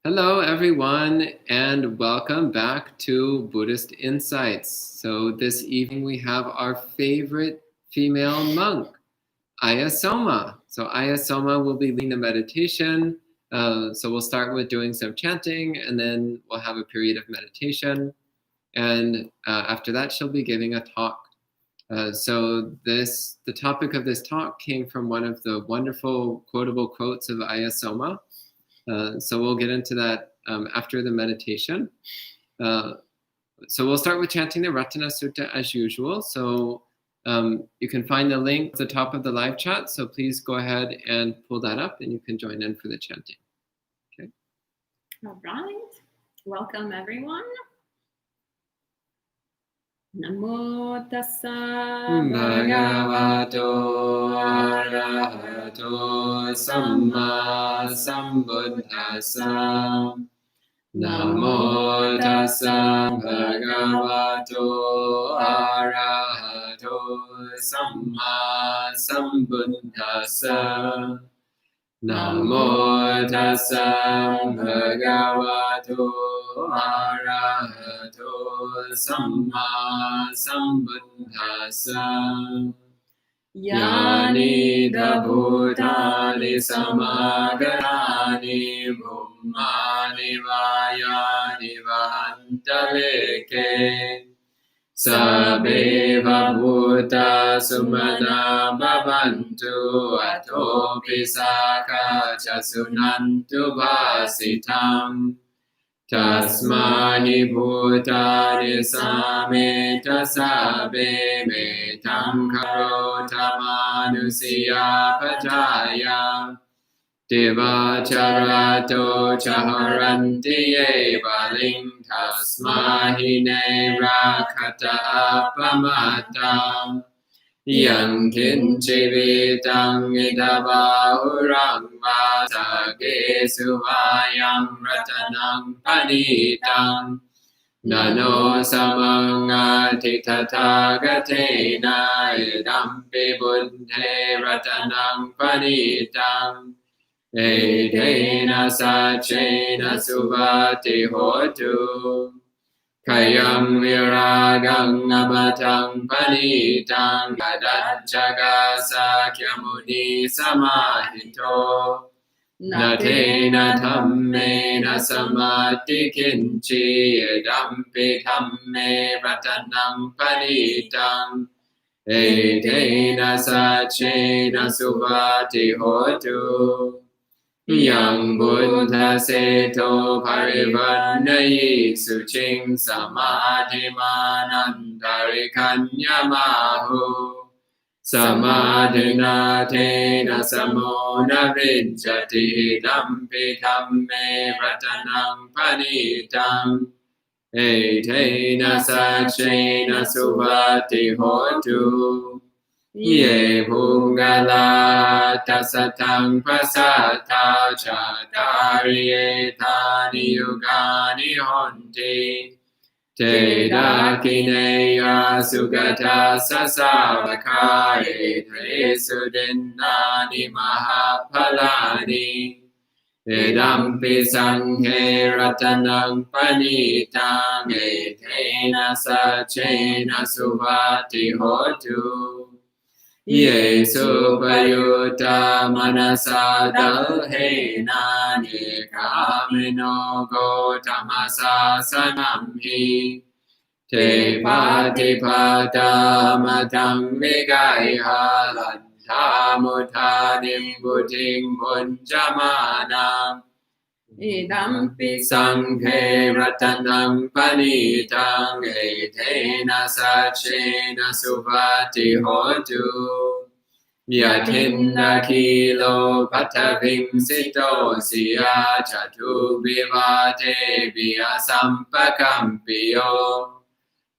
Hello, everyone, and welcome back to Buddhist Insights. So this evening we have our favorite female monk, Ayya Soma. So Ayya Soma will be leading the meditation. So we'll start with doing some chanting, and then we'll have a period of meditation. And after that, she'll be giving a talk. The topic of this talk came from one of the wonderful quotable quotes of Ayya Soma. So we'll get into that after the meditation. So we'll start with chanting the Ratana Sutta as usual. So you can find the link at the top of the live chat. So please go ahead and pull that up and you can join in for the chanting. Okay. All right. Welcome, everyone. Namo tassa bhagavato arahato samma sambuddhassa. Namo tassa bhagavato arahato samma sambuddhassa. Namo tassa bhagavato arahato samma sambuddhassa. Yani bhutani samagarani bhummani vayani vahantaleke. Sabeva bhuta sumana bhavantu atopi saka chasunantu bhasitam. Tasmani bhutani sameta sabe metam karota manusiya pajaya. Devacharato chaharanti evaling tasmahine rakata apamatam. Yang kinchivitang idavahurang vasage suvayang ratanang panitang. Nano samangati tathagatena idampi buddhe ratanang panitang. Edena sachena suvati hotu. Kayam viragang abatang panitang gadajjaga sakyamuni samahito. Natena dhammena samati kinchi edampi dhamme ratanang panitang. Edena sachena suvati hotu. Yang buddha seto parivarnayi suching samadhimanandarikanyamahu. Samadhina tena samona vrijjati dampi dhamme ratanang panitang. Etena sachena suvati hotu. Ye bhungala tasatang pasata chatari etani yugani honti. Te dakineya sugata sasavaka etre sudinnani mahapalani. Edampi sanghe ratanang panitang etena sachena suvati hotu. Ye supayuta manasa dalhena nekamino gotamasa sanamhi. Te patipata matang vigaiha lanthamutanim buddhing punjamanam. Idampi sanghe ratanang panitang etena sachena suvati hotu. Yatinda kilo pataving sito siya chatu vivate via sampakampiyo.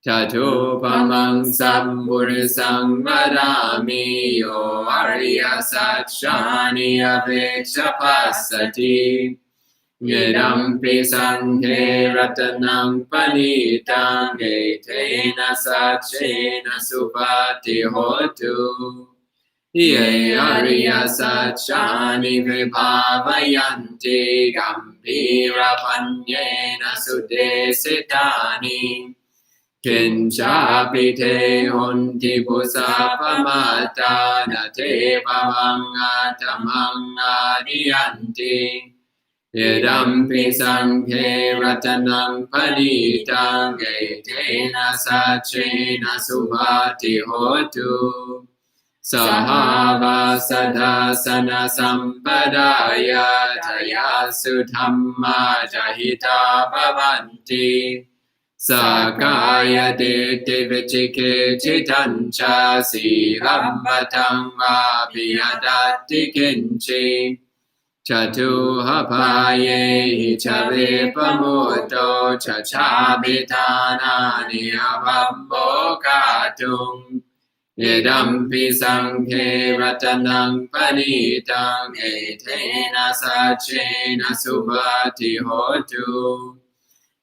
Chatu pamang samburisang vadami yo arya satchani apeksha pasati. Yedampi sanghe ratanang panitang etena sachena suvati hotu. Ye Ariya Satchani Vibhavayanti Gambhira Panyena Sudesitani Kinchapi Te Honti Pusapamata Nate Bhavangata Mangadiyanti Idampi Sanghe Ratanang Panitang Etena Sachena Subhati Hotu Sahava Sadhasana Sampadaya Taya Sudhamma Jahita Bhavanti Sakaya Dete Vichike Chitancha Sirambatang Vapiyadati Kinchi Chatuhapaye Chave Pamoto Chachabitana Niavambo Katung Idampi Sanghe Ratanang Panitang Etena Sachena Subhati Hotu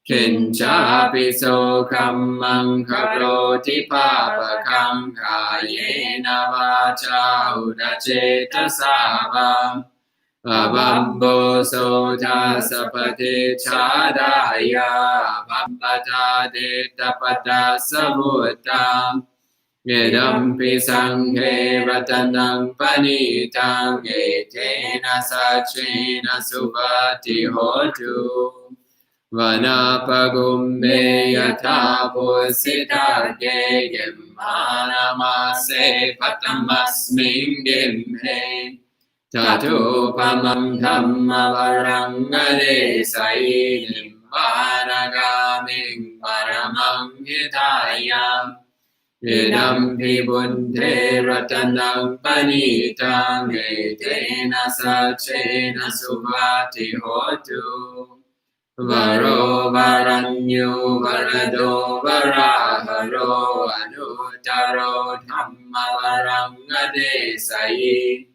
Kinchapi Sokam Mankaroti Papakam Kayena Vacha Udacheta Sava Avambo Sota Sapate Chadaya Avambata Detapada Savuta Idampi Sanghe Ratanang Panitang Etena Sachena Subhati Hotu Vanapagumbe Yatha Pusita Gegem Manamase Patamasming Gimhe Tatu Pamam Dhamma Varangade Sainim Vanagaming Paramang Hitayam Idampi Buddhe Ratanang Panitang Etena Sachena Subhati Hotu Varo Varanyo Varado Varaharo Anutaro Dhamma Varangade Sayi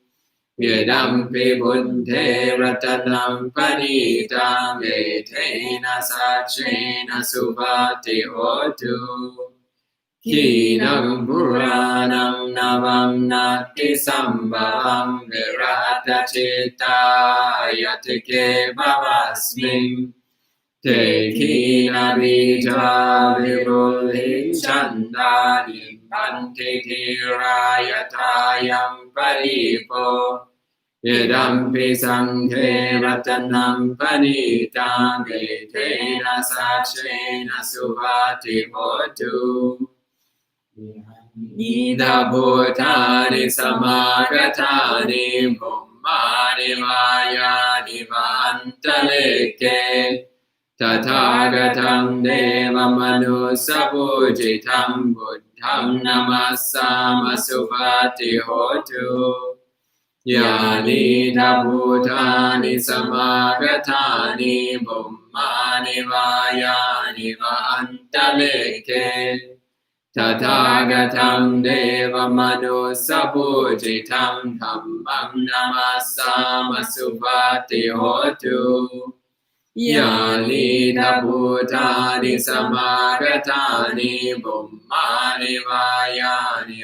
Yedampi Buddhe Ratanam Panitang Etena Sachena Subhati Hotu Kinam Puranam Navam Nati Sambhavam Virata Chitta Yatike Bhavasming Te Kina Bija Virulhin Chandani Bhante Kirayatayam Paripo Idampi Sanghe Ratanam Panitang Etena Sachena Subhati Hotu Nida Bhutani Samagatani Bhummani Vayani Vantaleke Tathagatam Deva Manusapujitam Buddham Namasama Subhati Hotu Yani Bhutani Samagatani Bhummani Vayani Vantaleke Tathagatam Deva Manusapujitam Dhammam Namasama Subhati Hotu Yani Bhutani Samagatani Bhummani Vayani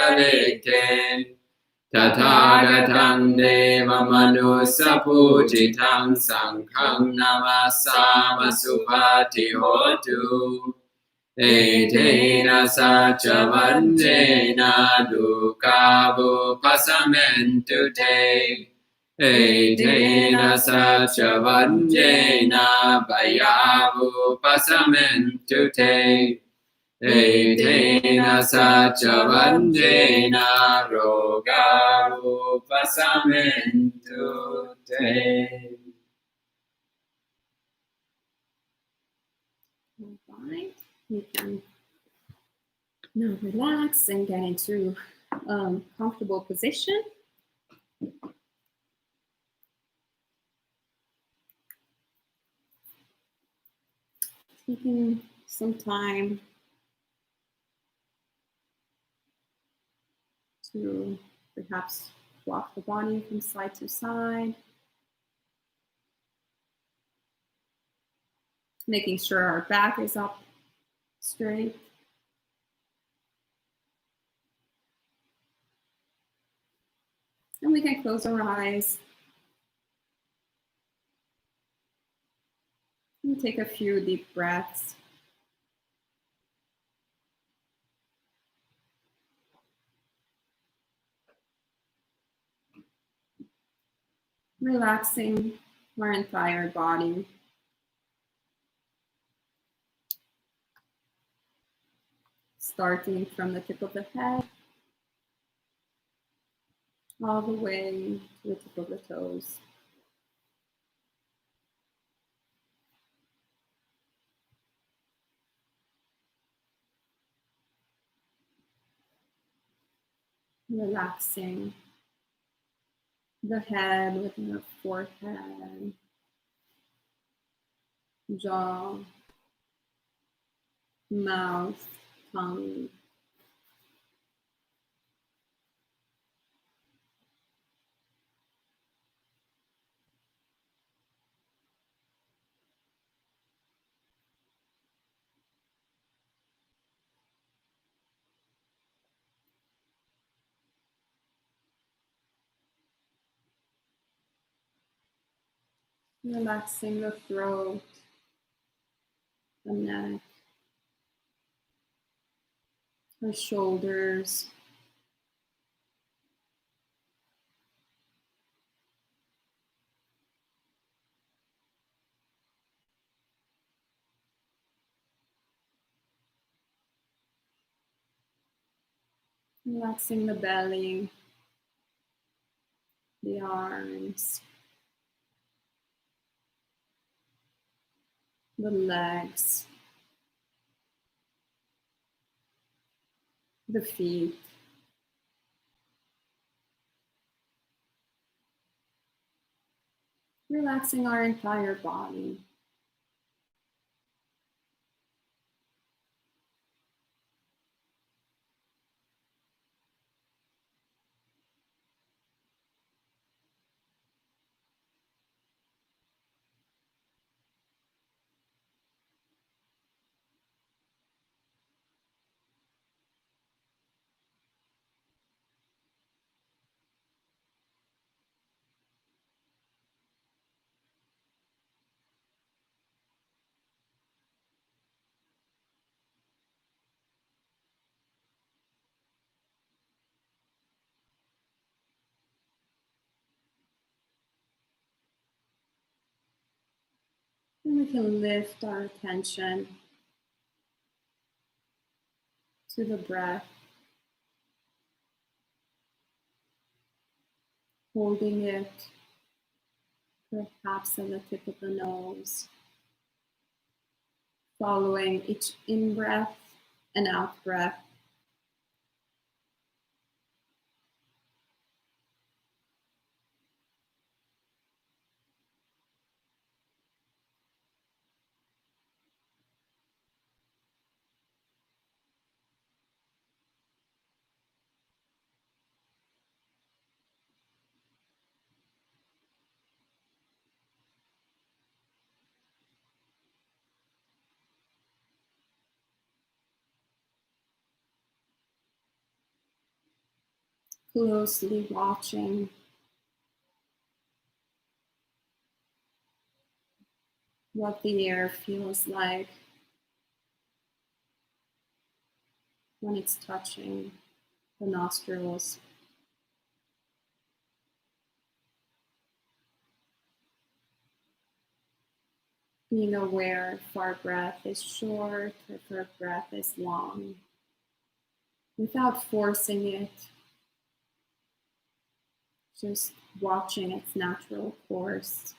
Vantaleke Tathagatam Deva Manusapujitam Sangham Namasama Subhati Hotu Etena Sachavanjena Dukkhavu Pasamentu Te Etena Sachavanjena Bhayavu Pasamentu Te Etena Sachavanjena Rogavu Pasamentu Te. All right. You can now relax and get into a comfortable position. Taking some time to perhaps rock the body from side to side. Making sure our back is up straight. And we can close our eyes and take a few deep breaths. Relaxing our entire body. Starting from the tip of the head, all the way to the tip of the toes. Relaxing the head within the forehead, jaw, mouth, tongue. Relaxing the throat, the neck, the shoulders, relaxing the belly, the arms, the legs, the feet. Relaxing our entire body. And we can lift our attention to the breath, holding it perhaps at the tip of the nose, following each in-breath and out-breath. Closely watching what the air feels like when it's touching the nostrils. Being aware if our breath is short or if our breath is long, without forcing it, just watching its natural course.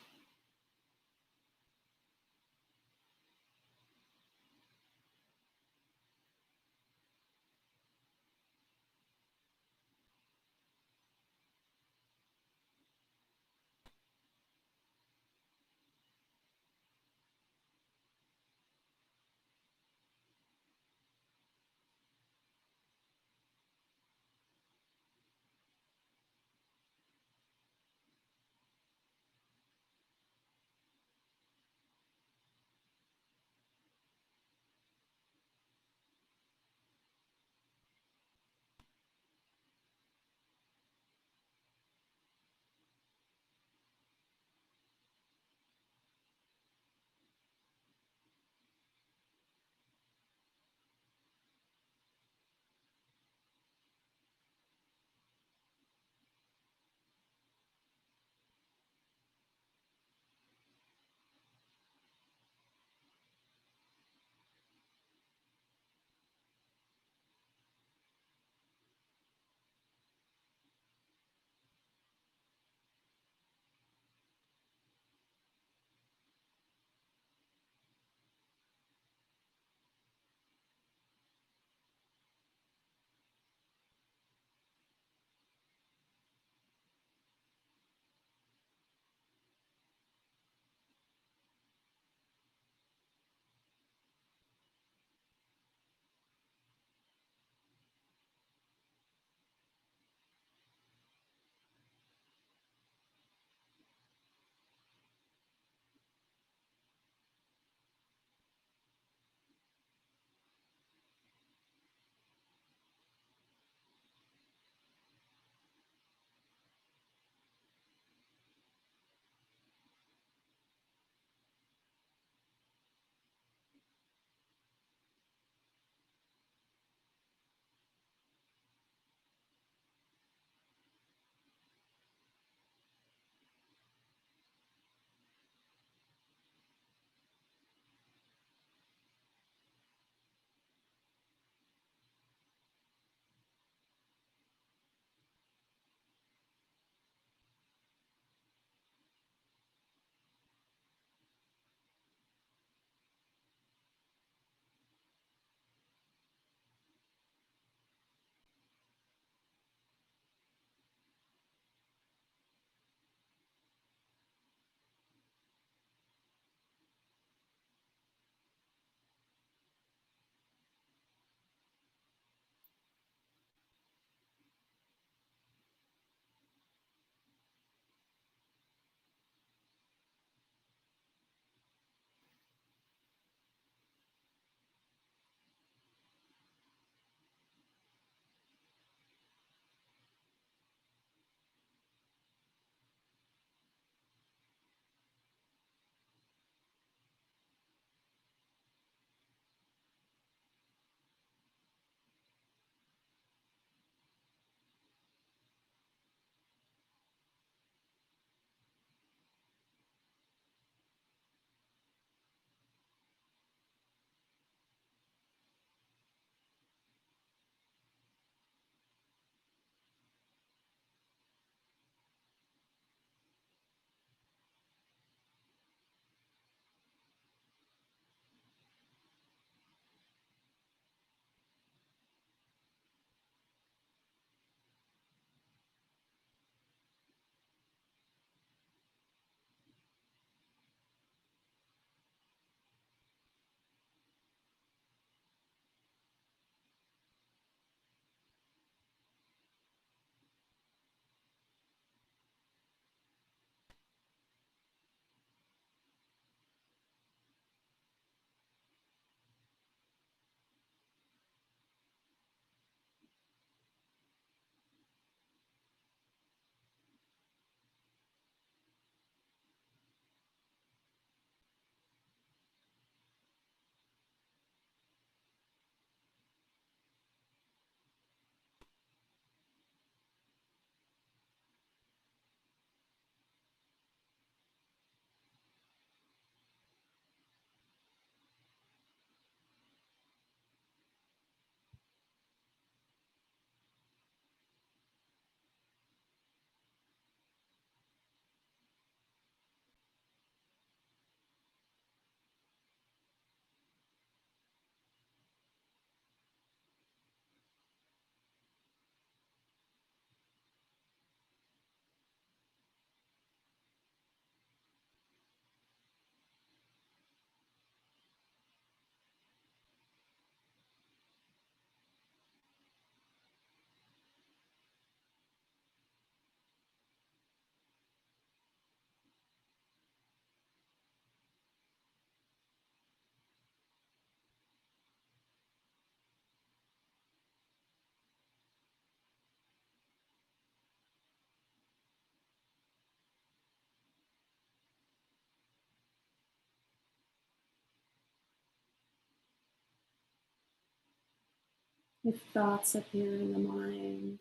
If thoughts appear in the mind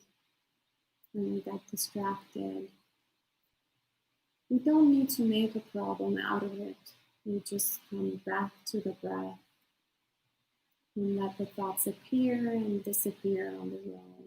and we get distracted, we don't need to make a problem out of it. We just come back to the breath and let the thoughts appear and disappear on their own.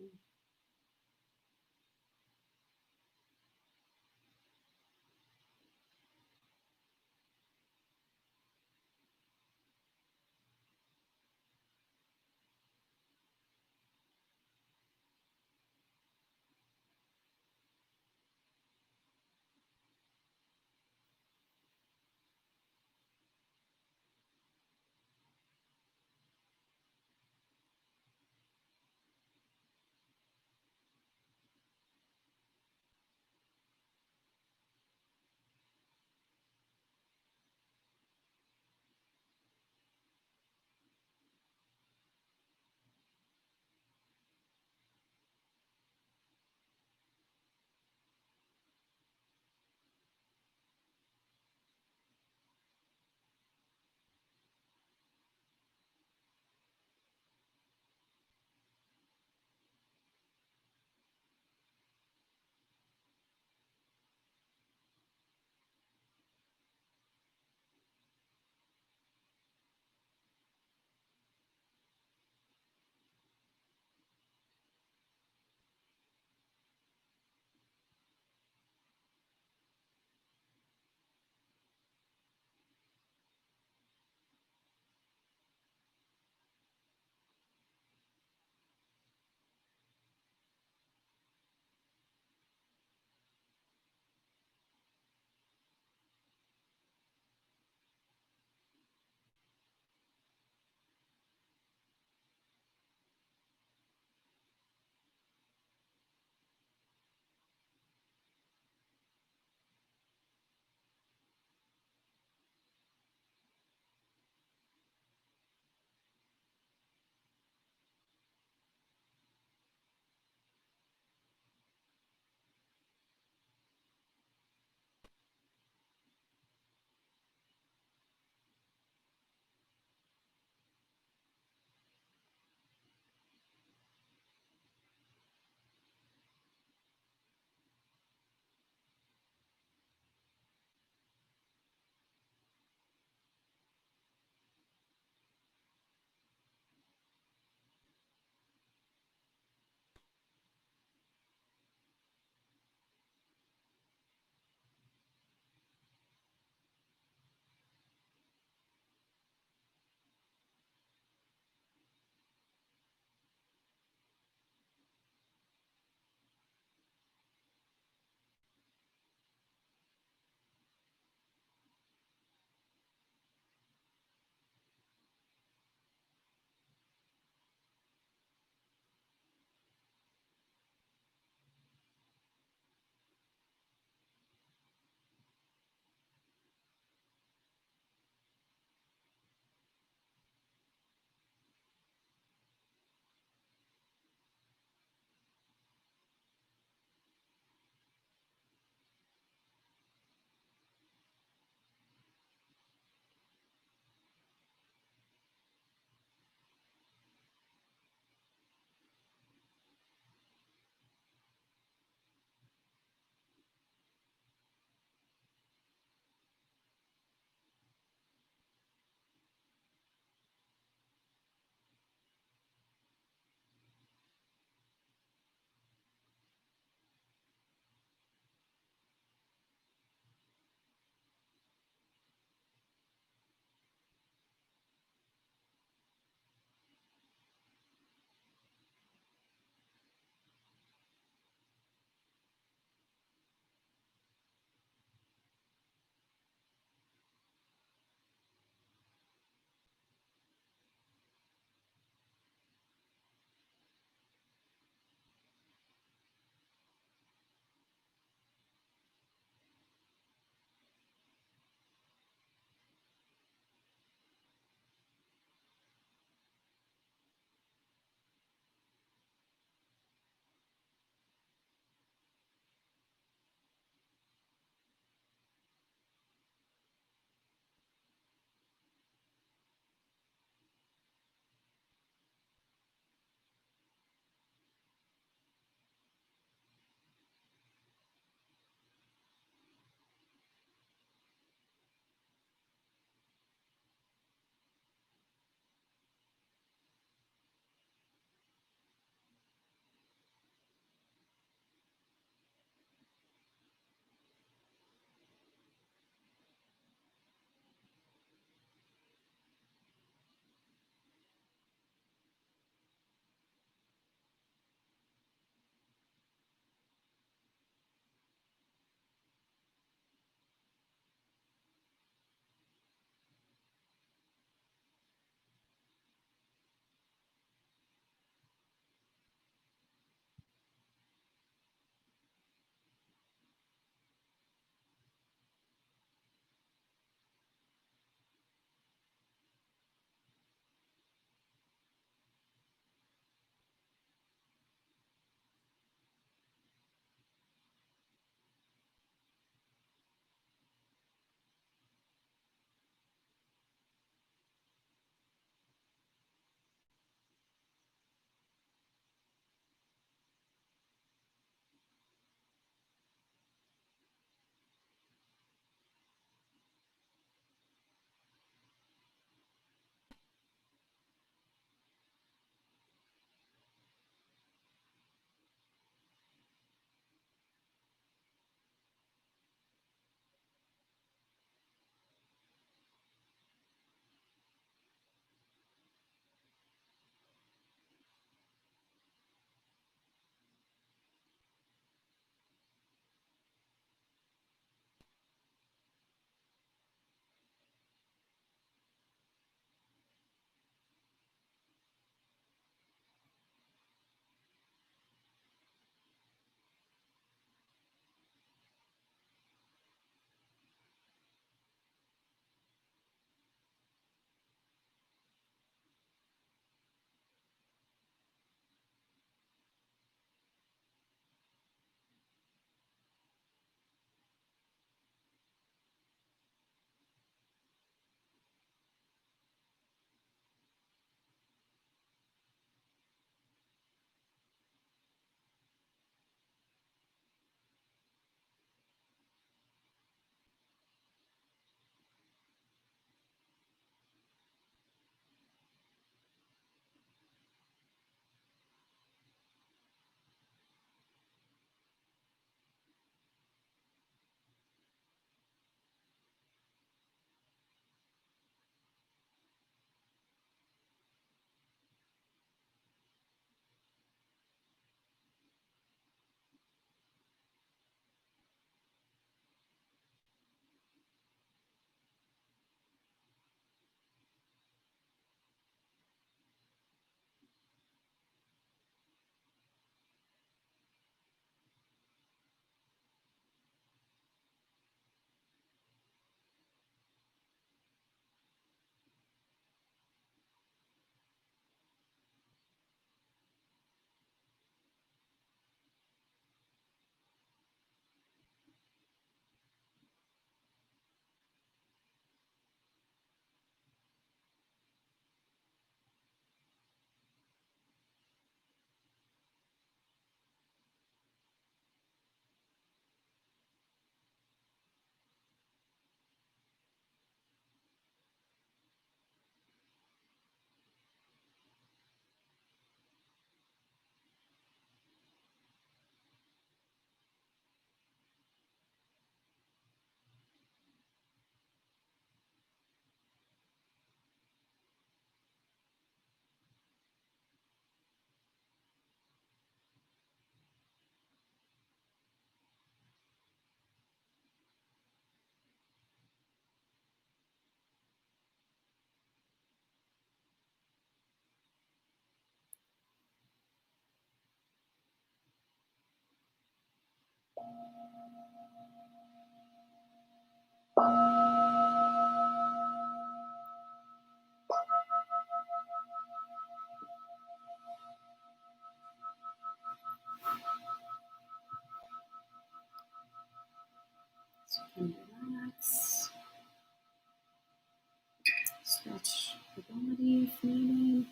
body if needed.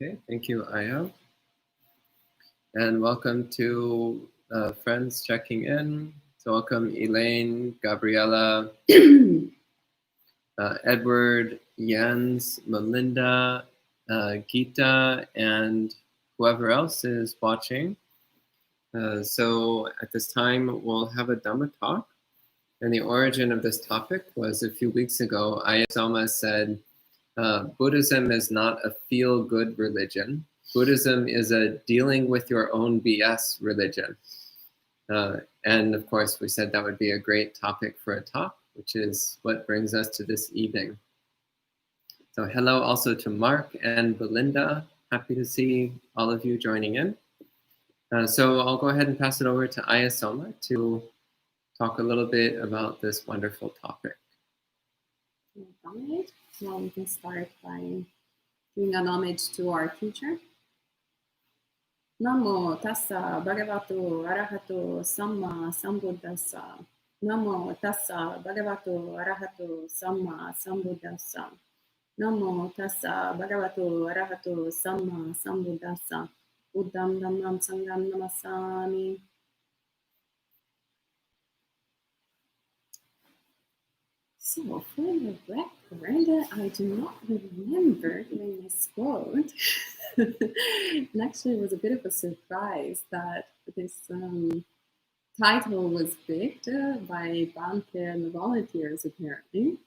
Okay, thank you, Ayya. And welcome to friends checking in. So welcome Elaine, Gabriella, Edward, Jens, Melinda, Gita, and whoever else is watching. So at this time, we'll have a Dhamma talk. And the origin of this topic was a few weeks ago. Ayya Soma said, Buddhism is not a feel-good religion. Buddhism is a dealing with your own BS religion. And of course, we said that would be a great topic for a talk, which is what brings us to this evening. So hello also to Mark and Belinda. Happy to see all of you joining in. So I'll go ahead and pass it over to Ayya Soma to talk a little bit about this wonderful topic. Right. Well, we can start by doing an homage to our teacher. Namo tassa bhagavato arahato samma sambuddhassa. Namo tassa bhagavato arahato samma sambuddhassa. Namo tassa bhagavato arahato samma sambuddhassa. Buddham dhammam sangham namasami. So for the record, I do not remember doing this quote. And actually, it was a bit of a surprise that this title was picked by Bante and the volunteers, apparently.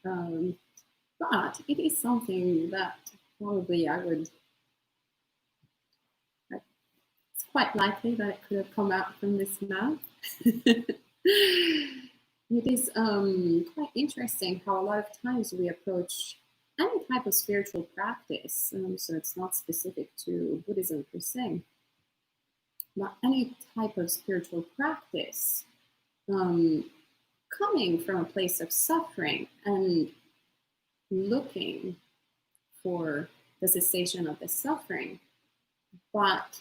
But it is something that probably it's quite likely that it could have come out from this mouth. It is quite interesting how a lot of times we approach any type of spiritual practice, so it's not specific to Buddhism per se, but any type of spiritual practice coming from a place of suffering and looking for the cessation of the suffering, but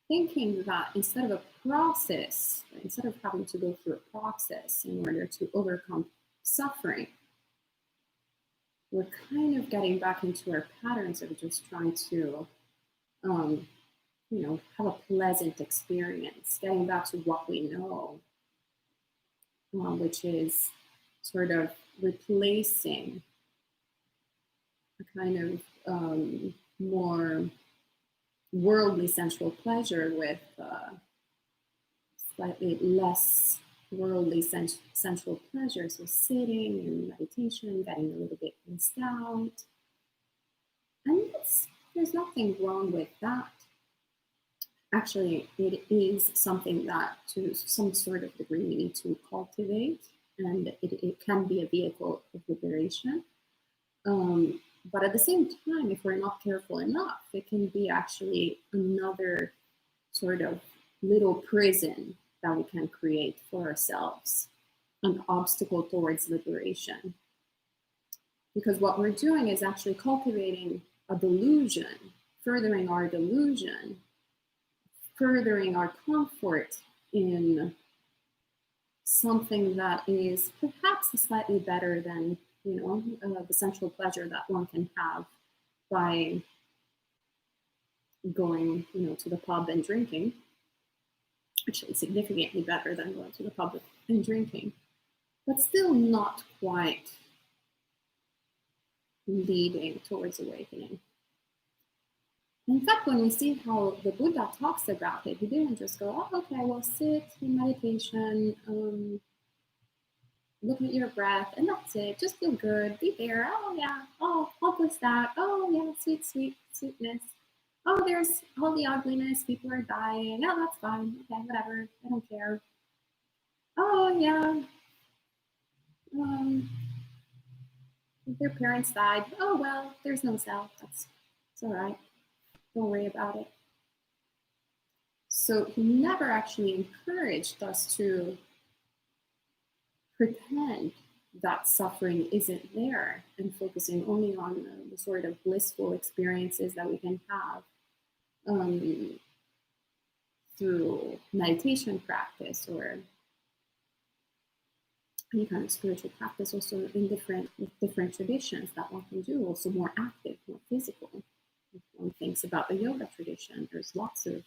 thinking that instead of a process, instead of having to go through a process in order to overcome suffering, we're kind of getting back into our patterns of just trying to, have a pleasant experience, getting back to what we know, which is sort of replacing a kind of more worldly sensual pleasure with slightly less worldly sensual pleasure. So sitting and meditation, getting a little bit rinsed out. And there's nothing wrong with that. Actually, it is something that to some sort of degree we need to cultivate, and it can be a vehicle of liberation. But at the same time, if we're not careful enough, it can be actually another sort of little prison that we can create for ourselves, an obstacle towards liberation. Because what we're doing is actually cultivating a delusion, furthering our delusion, furthering our comfort in something that is perhaps slightly better than the sensual pleasure that one can have by going, to the pub and drinking. Actually, significantly better than going to the pub and drinking, but still not quite leading towards awakening. In fact, when we see how the Buddha talks about it, he didn't just go, oh, okay, well, sit in meditation, look at your breath, and that's it. Just feel good. Be there. Oh, yeah. Oh, what was that? Oh, yeah. Sweetness. Oh, there's all the ugliness. People are dying. Oh, that's fine. Okay, whatever. I don't care. Oh, yeah. Their parents died. Oh, well, there's no self. It's all right. Don't worry about it. So he never actually encouraged us to pretend that suffering isn't there and focusing only on the sort of blissful experiences that we can have through meditation practice or any kind of spiritual practice, also in different traditions that one can do, also more active, more physical. If one thinks about the yoga tradition, there's lots of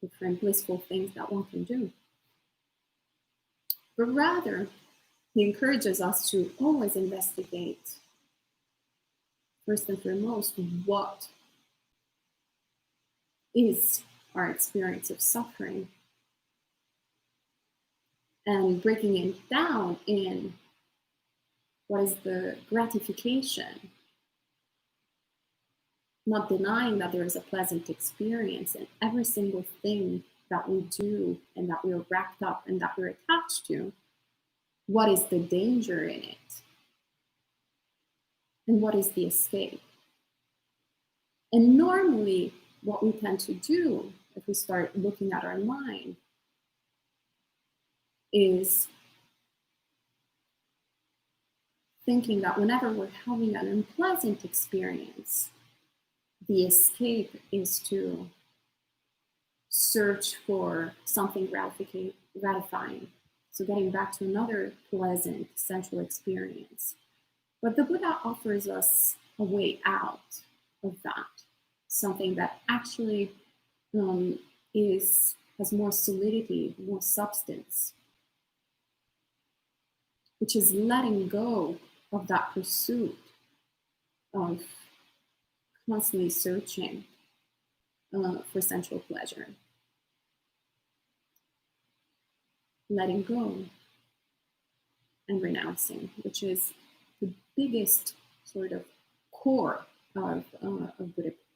different blissful things that one can do. But rather, he encourages us to always investigate, first and foremost, what is our experience of suffering, and breaking it down in what is the gratification, not denying that there is a pleasant experience in every single thing that we do and that we are wrapped up and that we're attached to. What is the danger in it? And what is the escape? And normally, what we tend to do if we start looking at our mind is thinking that whenever we're having an unpleasant experience, the escape is to search for something gratifying. So getting back to another pleasant sensual experience. But the Buddha offers us a way out of that, something that actually has more solidity, more substance, which is letting go of that pursuit of constantly searching for sensual pleasure. Letting go and renouncing, which is the biggest sort of core of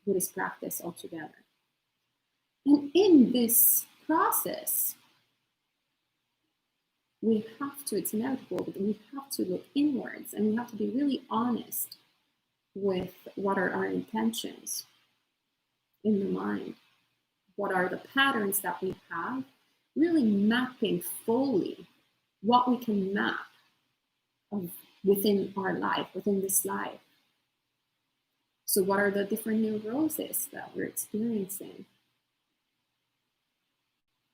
Buddhist practice altogether. And in this process, we have to, it's inevitable, but we have to look inwards and we have to be really honest with what are our intentions in the mind. What are the patterns that we have? Really mapping fully what we can map within our life, within this life. So what are the different neuroses that we're experiencing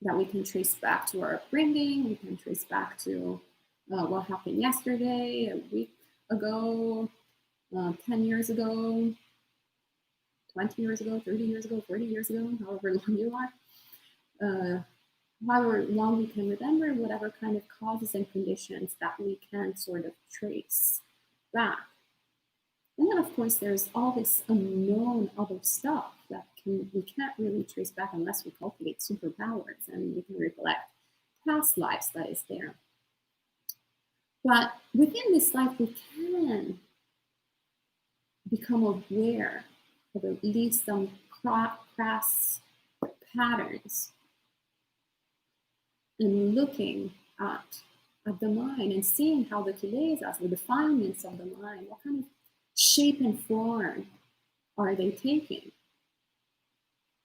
that we can trace back to our upbringing, we can trace back to what happened yesterday, a week ago, 10 years ago, 20 years ago, 30 years ago, 40 years ago, however long you are. However long we can remember, whatever kind of causes and conditions that we can sort of trace back. And then, of course, there's all this unknown other stuff that we can't really trace back unless we cultivate superpowers and we can recollect past lives that is there. But within this life, we can become aware of at least some crass patterns and looking at the mind and seeing how the kilesas, the defilements of the mind, what kind of shape and form are they taking?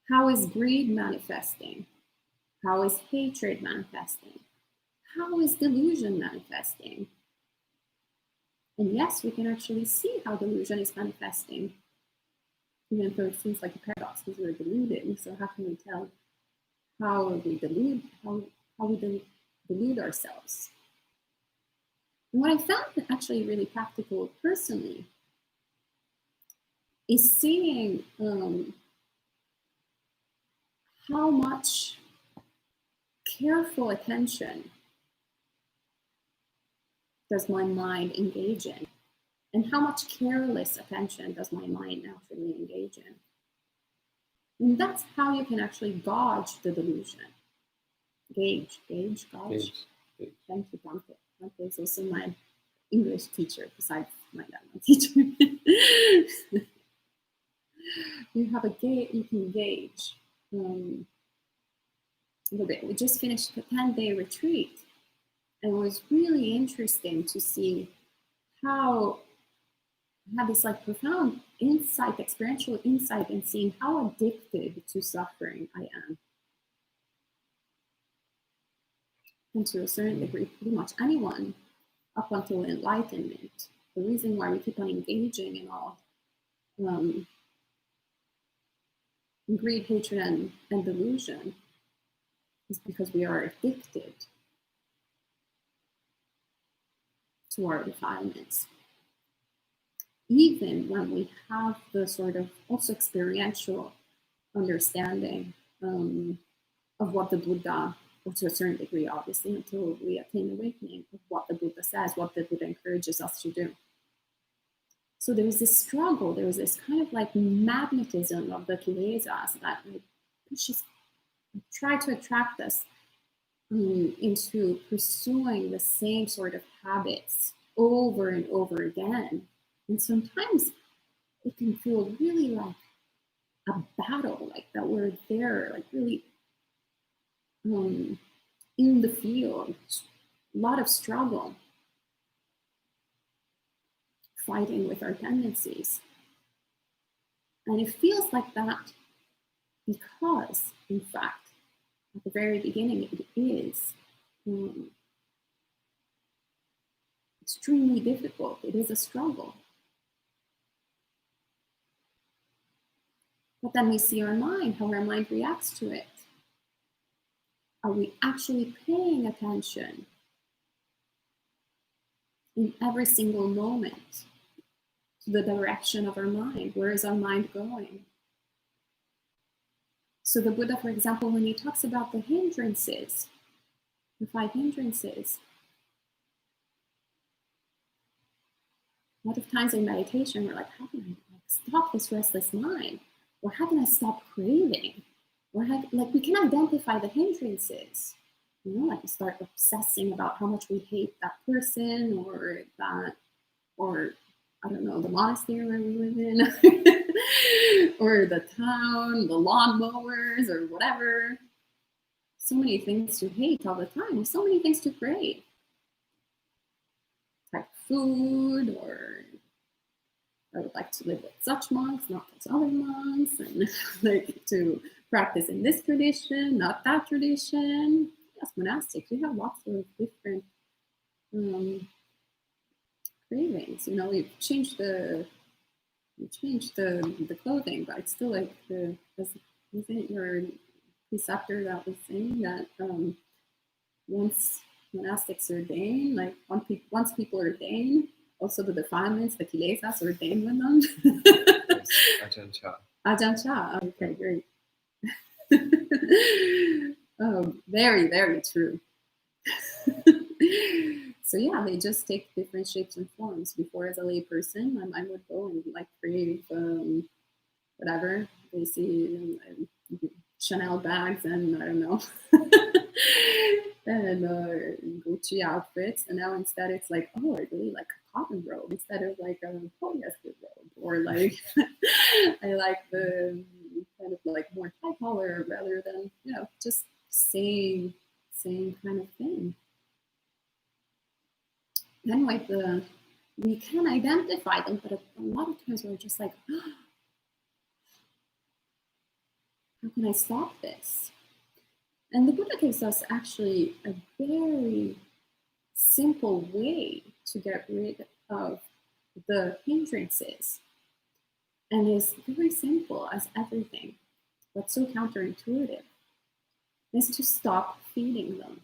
How is greed manifesting? How is hatred manifesting? How is delusion manifesting? And yes, we can actually see how delusion is manifesting, even though it seems like a paradox because we're deluded. So how can we tell how we delude, how we delude ourselves? And what I found actually really practical personally is seeing how much careful attention does my mind engage in, and how much careless attention does my mind naturally engage in. And that's how you can actually gauge the delusion. Gauge. Thank you, Dante. Dante is also my English teacher, besides my dad, my teacher. You can gauge. We just finished a 10-day retreat, and it was really interesting to see how I had this like profound insight, experiential insight, in seeing how addicted to suffering I am. And to a certain degree, pretty much anyone up until enlightenment. The reason why we keep on engaging in all greed, hatred, and delusion is because we are addicted to our defilements. Even when we have the sort of also experiential understanding of what the Buddha, or to a certain degree, obviously, until we attain awakening, of what the Buddha says, what the Buddha encourages us to do. So there was this struggle, there was this kind of like magnetism of the kilesas that like pushes, try to attract us into pursuing the same sort of habits over and over again. And sometimes it can feel really like a battle, like that we're there, like really in the field, a lot of struggle, fighting with our tendencies. And it feels like that because, in fact, at the very beginning, it is extremely difficult. It is a struggle. But then we see our mind, how our mind reacts to it. Are we actually paying attention in every single moment to the direction of our mind? Where is our mind going? So the Buddha, for example, when he talks about the hindrances, the 5 hindrances, a lot of times in meditation, we're like, how can I stop this restless mind? Or how can I stop craving? Or how, like we can identify the hindrances, you know, like we start obsessing about how much we hate that person or that, or I don't know, the monastery where we live in, or the town, the lawnmowers, or whatever. So many things to hate all the time. There's so many things to crave. Like food, or I would like to live with such monks, not with other monks, and like to practice in this tradition, not that tradition. As monastics, we have lots of different cravings. You know, we've changed the clothing, but it's still like wasn't your preceptor that was saying that once monastics ordain, like once people ordain, also the defilements, the kilesas ordain with them. Yes, Ajahn Chah. Ajahn Chah. Okay, great. Very, very true. So yeah, they just take different shapes and forms. Before, as a lay person, my mind would go and like crave whatever they see, Chanel bags and I don't know, and Gucci outfits. And now instead it's like, oh, I really like a cotton robe instead of like a polyester robe, or like I like the kind of like more high collar rather than, you know, just same kind of thing. Then like we can identify them, but a lot of times we're just like, oh, how can I stop this? And the Buddha gives us actually a very simple way to get rid of the hindrances. And it's very simple as everything, but so counterintuitive, is to stop feeding them.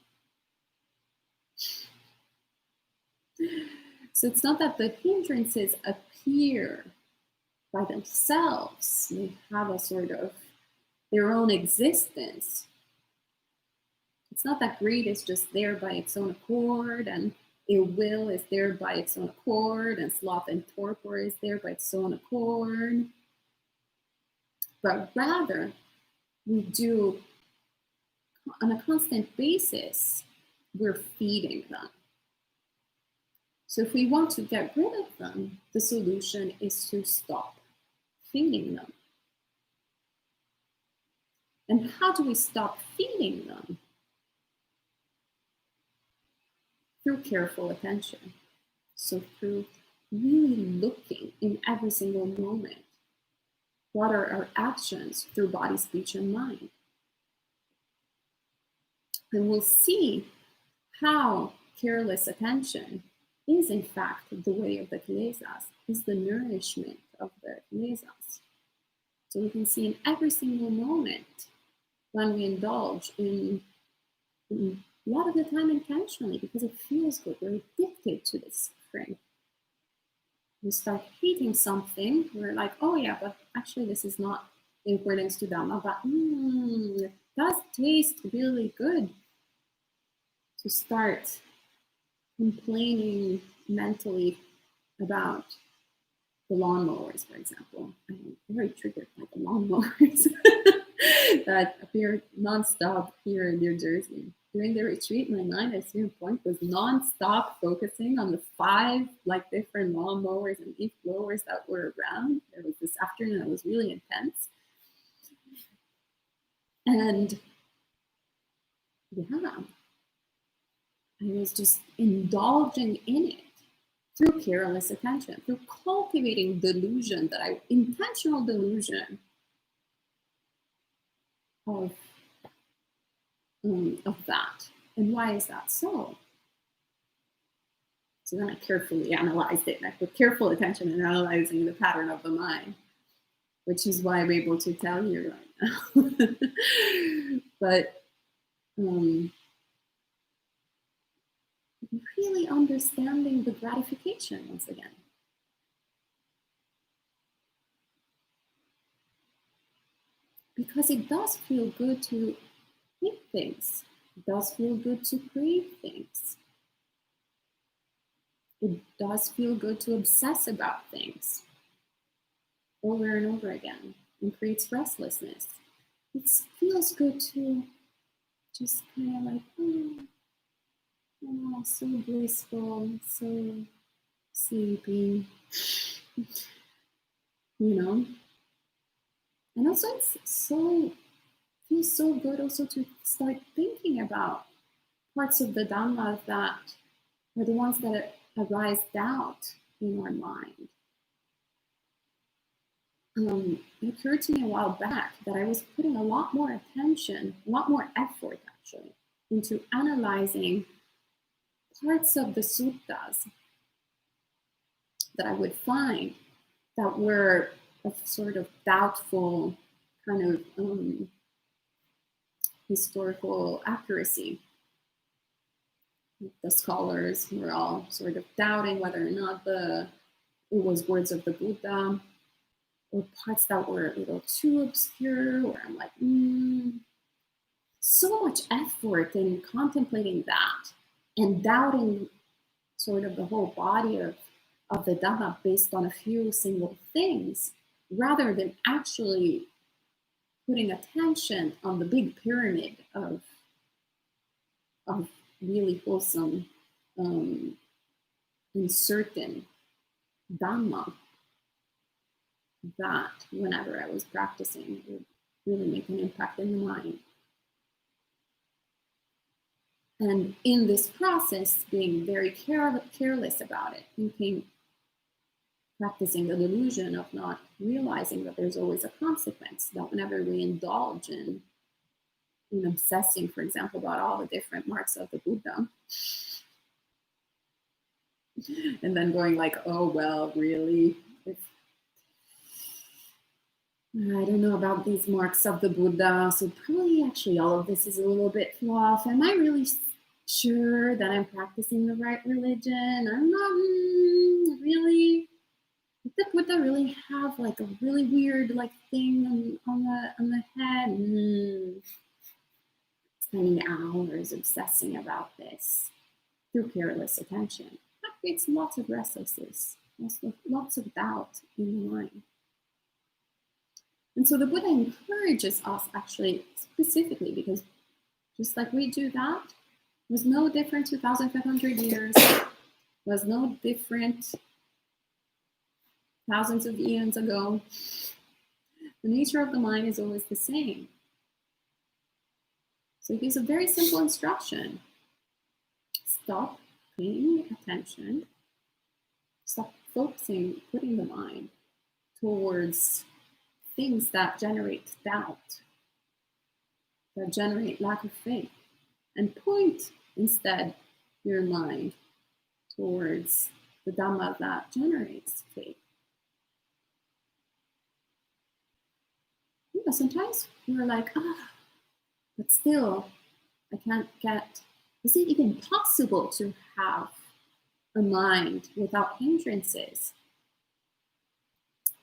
So it's not that the hindrances appear by themselves, they have a sort of their own existence. It's not that greed is just there by its own accord, and ill will is there by its own accord, and sloth and torpor is there by its own accord. But rather, we do, on a constant basis, we're feeding them. So if we want to get rid of them, the solution is to stop feeding them. And how do we stop feeding them? Through careful attention. So through really looking in every single moment, what are our actions through body, speech, and mind? And we'll see how careless attention is in fact the way of the kilesas, is the nourishment of the kilesas. So we can see in every single moment when we indulge in a lot of the time intentionally, because it feels good. We're addicted to this suffering. We start hating something, we're like, oh yeah, but actually this is not in accordance to Dhamma, but it does taste really good to start complaining mentally about the lawnmowers, for example. I'm very triggered by the lawnmowers that appear nonstop here in New Jersey. During the retreat, my mind at a certain point was nonstop focusing on the 5 like different lawnmowers and leaf blowers that were around. There was this afternoon that was really intense. And yeah, I was just indulging in it through careless attention, through cultivating delusion, intentional delusion of that. And why is that so? So then I carefully analyzed it, and I put careful attention in analyzing the pattern of the mind, which is why I'm able to tell you right now. But really understanding the gratification once again. Because it does feel good to hate things. It does feel good to crave things. It does feel good to obsess about things over and over again, and creates restlessness. It feels good to just kind of like, oh, so blissful, so sleepy, you know. And also feels so good also to start thinking about parts of the Dhamma that are the ones that arise doubt in our mind. It occurred to me a while back that I was putting a lot more attention, a lot more effort actually, into analyzing parts of the suttas that I would find that were of sort of doubtful kind of historical accuracy. The scholars were all sort of doubting whether or not it was words of the Buddha, or parts that were a little too obscure, where I'm like, so much effort in contemplating that and doubting sort of the whole body of the Dhamma based on a few single things, rather than actually putting attention on the big pyramid of really wholesome and certain Dhamma that whenever I was practicing would really make an impact in the mind. And in this process, being very careless about it, practicing the delusion of not realizing that there's always a consequence, that whenever we indulge in obsessing, for example, about all the different marks of the Buddha, and then going like, oh, well, really? I don't know about these marks of the Buddha, so probably actually all of this is a little bit fluff. Am I really sure that I'm practicing the right religion? I'm not really. Did the Buddha really have like a really weird like thing on the head? Spending hours obsessing about this through careless attention. That creates lots of restlessness, lots of doubt in the mind. And so the Buddha encourages us actually specifically, because just like we do that, was no different 2,500 years, was no different thousands of eons ago. The nature of the mind is always the same. So it gives a very simple instruction. Stop paying attention. Stop focusing, putting the mind towards things that generate doubt, that generate lack of faith, and point instead your mind towards the Dhamma that generates faith. Sometimes we're like, but still, I can't get, is it even possible to have a mind without hindrances?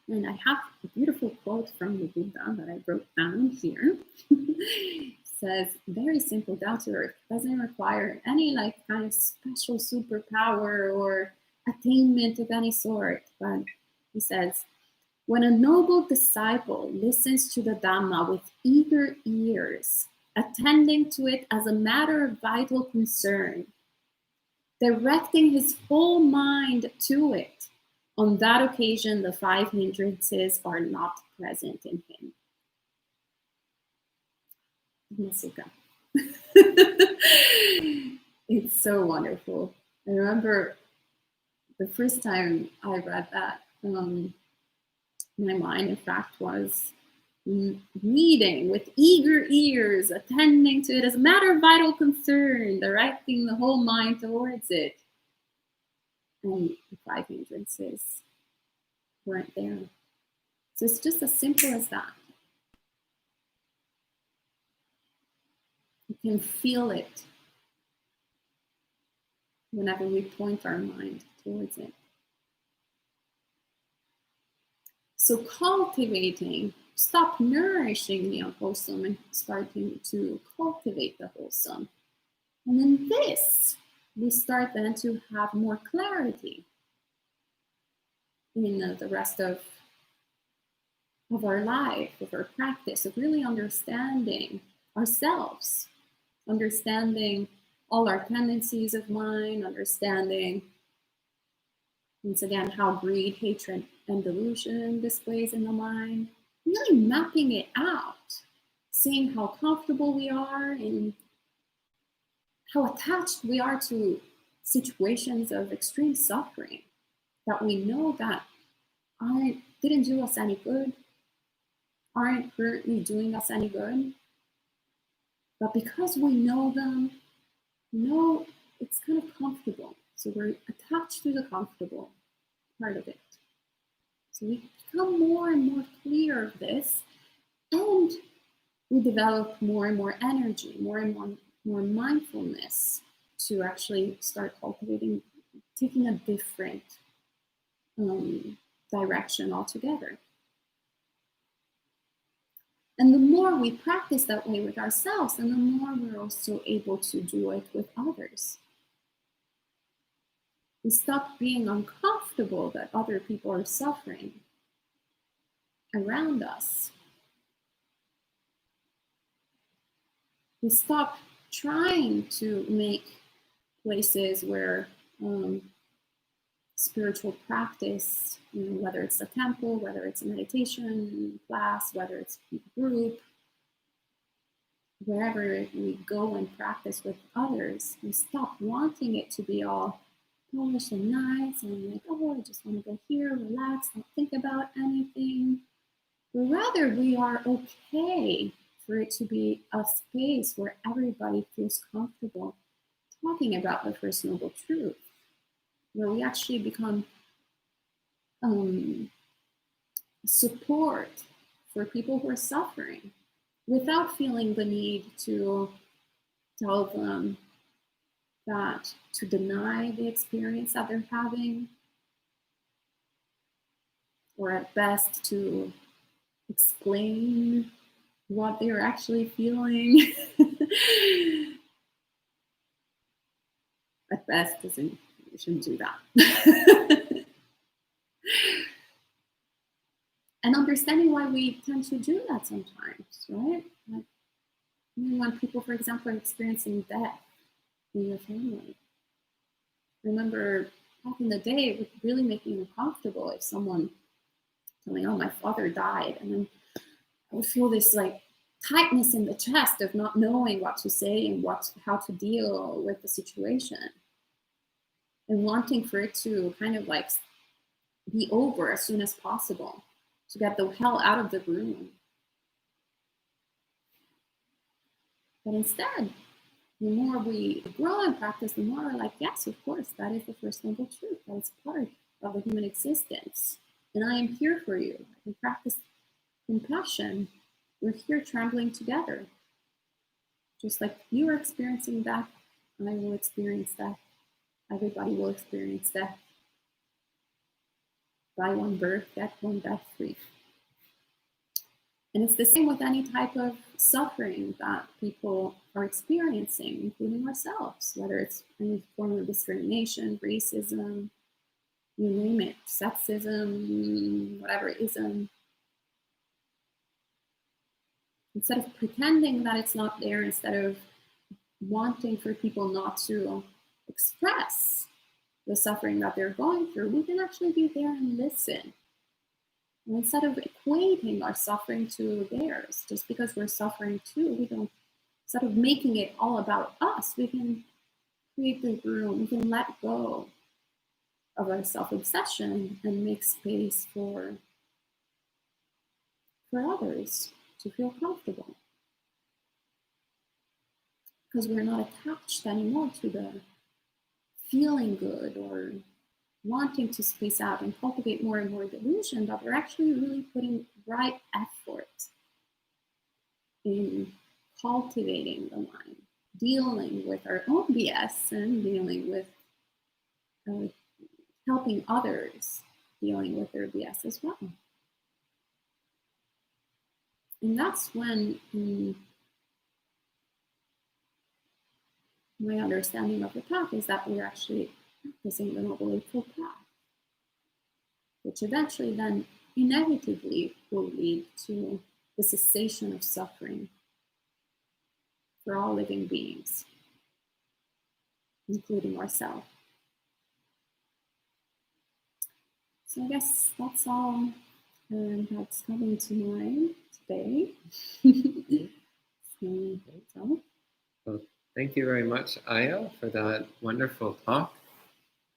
And I have a beautiful quote from the Buddha that I wrote down here. Says, very simple, down to earth, doesn't require any like kind of special superpower or attainment of any sort. But he says, when a noble disciple listens to the Dhamma with eager ears, attending to it as a matter of vital concern, directing his whole mind to it, on that occasion the 5 hindrances are not present in him. Masuka. It's so wonderful. I remember the first time I read that, my mind, in fact, was reading with eager ears, attending to it as a matter of vital concern, directing the whole mind towards it. And the 5 hindrances weren't there. So it's just as simple as that. You can feel it whenever we point our mind towards it. So cultivating, stop nourishing the unwholesome and starting to cultivate the wholesome. And in this, we start then to have more clarity in the rest of our life, of our practice, of really understanding ourselves, understanding all our tendencies of mind, understanding, once again, how greed, hatred, and delusion displays in the mind, really mapping it out, seeing how comfortable we are and how attached we are to situations of extreme suffering that we know that didn't do us any good, aren't currently doing us any good. But because we know them, it's kind of comfortable. So we're attached to the comfortable part of it. So we become more and more clear of this, and we develop more and more energy, more and more mindfulness to actually start cultivating, taking a different direction altogether. And the more we practice that way with ourselves, and the more we're also able to do it with others. We stop being uncomfortable that other people are suffering around us. We stop trying to make places where spiritual practice, whether it's a temple, whether it's a meditation class, whether it's a group, wherever we go and practice with others, we stop wanting it to be all polished and nice and like, oh, I just want to go here, relax, not think about anything. But rather, we are okay for it to be a space where everybody feels comfortable talking about the First Noble Truth, where we actually become support for people who are suffering without feeling the need to tell them that to deny the experience that they're having, or at best to explain what they're actually feeling. At best, we shouldn't do that. And understanding why we tend to do that sometimes, right? Like, when people, for example, are experiencing death in your family. Remember, back in the day, it would really make me uncomfortable if someone told me, oh, my father died. And then I would feel this like tightness in the chest of not knowing what to say and how to deal with the situation. And wanting for it to kind of like be over as soon as possible, to get the hell out of the room. But instead, the more we grow and practice, the more we're like, yes, of course, that is the First Noble Truth. That is part of the human existence. And I am here for you. I can practice compassion. We're here traveling together. Just like you are experiencing death, I will experience death. Everybody will experience death. Die one birth, get one death free. And it's the same with any type of suffering that people are experiencing, including ourselves, whether it's any form of discrimination, racism, you name it, sexism, whatever ism. Instead of pretending that it's not there, instead of wanting for people not to express the suffering that they're going through, we can actually be there and listen. And instead of equating our suffering to theirs, just because we're suffering too, instead of making it all about us, we can create the room, we can let go of our self-obsession and make space for others to feel comfortable. Because we're not attached anymore to the feeling good or wanting to space out and cultivate more and more delusion, but we're actually really putting right effort in cultivating the mind, dealing with our own BS and dealing with helping others dealing with their BS as well. And that's when my understanding of the path is that we're actually practicing the Noble Eightfold Path, which eventually then inevitably will lead to the cessation of suffering for all living beings, including ourselves. So I guess that's all that's coming to mind today. So. Well, thank you very much, Ayya, for that wonderful talk.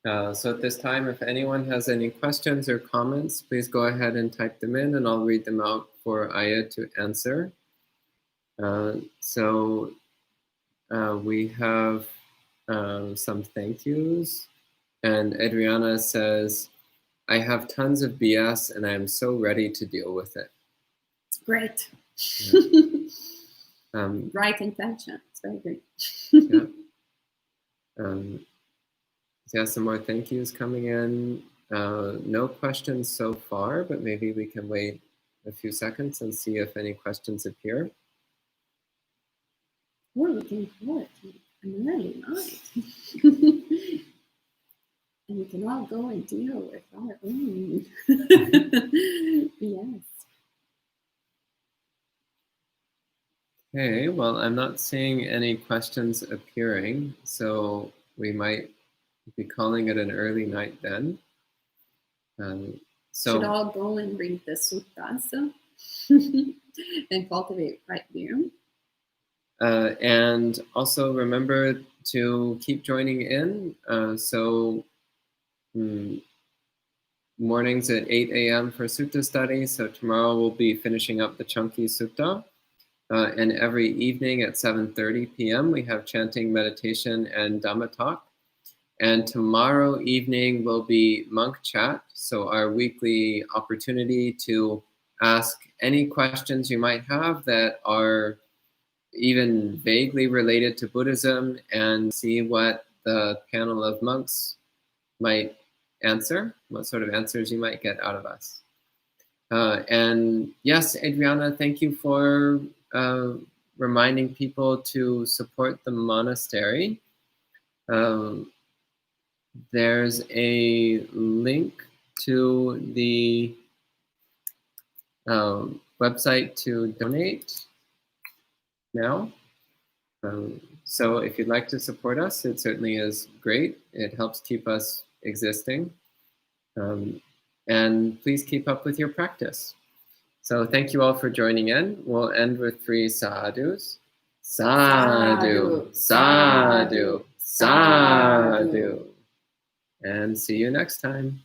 So at this time, if anyone has any questions or comments, please go ahead and type them in and I'll read them out for Ayya to answer. We have some thank yous. And Adriana says, I have tons of BS and I am so ready to deal with it. Great. Yeah. Right intention. It's very great. Yeah, some more thank yous coming in. No questions so far, but maybe we can wait a few seconds and see if any questions appear. We're looking forward to an early night. And we can all go and deal with our own. Yes. Okay, well, I'm not seeing any questions appearing, so we might be calling it an early night then. Should all go and read the suttas and cultivate right view. And also remember to keep joining in. Mornings at 8 a.m. for sutta study. So tomorrow we'll be finishing up the Chunky Sutta. And every evening at 7:30 p.m. we have chanting, meditation, and Dhamma talk. And tomorrow evening will be monk chat. So our weekly opportunity to ask any questions you might have that are even vaguely related to Buddhism and see what the panel of monks might answer, what sort of answers you might get out of us. And yes, Adriana, thank you for reminding people to support the monastery. There's a link to the website to donate now. So if you'd like to support us, it certainly is great. It helps keep us existing. And please keep up with your practice. So thank you all for joining in. We'll end with 3 sadhus. Sadhu, sadhu, sadhu. And see you next time.